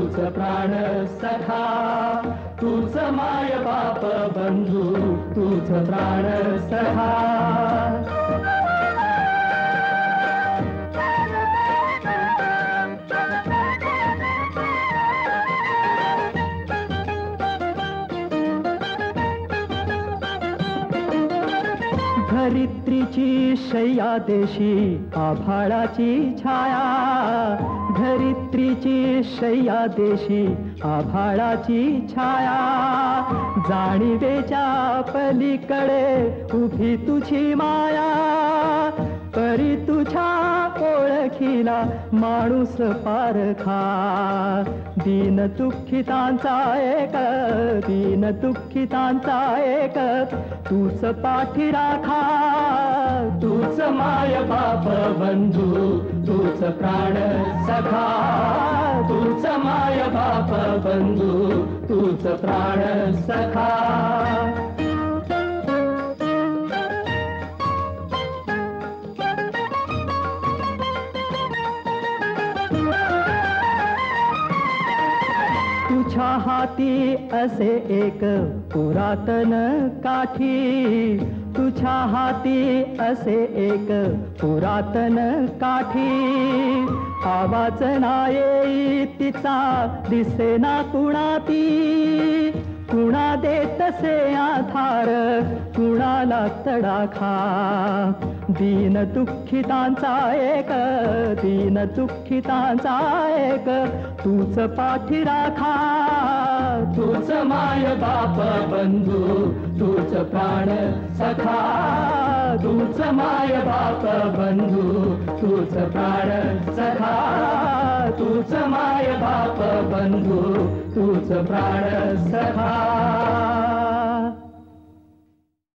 तूच प्राण सखा, तूच माय बाप बंधू, तूच प्राण सखा. धरित्रीची शय्या देशी आभाळाची छाया, धरित्रीची शय्या देशी आभाळाची छाया. जाणीवेच्या पलीकडे उभी तुझी माया, परी तुझ्या ओळखीला माणूस पारखा. दीन दुःखितांचा एक, दीन दुःखितांचा एक तूच पाठी राखा. तूच माय बाप बंधू, तूच प्राण सखा, तूच माय बाप बंधू, तूच प्राण सखा. तुझ्या हाती असे एक पुरातन काठी, तुझ्या हाती असे एक पुरातन काठी. आवाज ना येई तिचा, दिसेना कुणा ती, कुणा देतसे आधार, कुणाला तडाखा. दीन दुःखितांचा एक, दीन दुःखितांचा एक तूच पाठी राखा. तूच माय बाप बंधू, तूच प्राण सखा, तूच माय बाप बंधू, तूच प्राण सखा, तूच माय बाप बंधू, तूच प्राण सखा.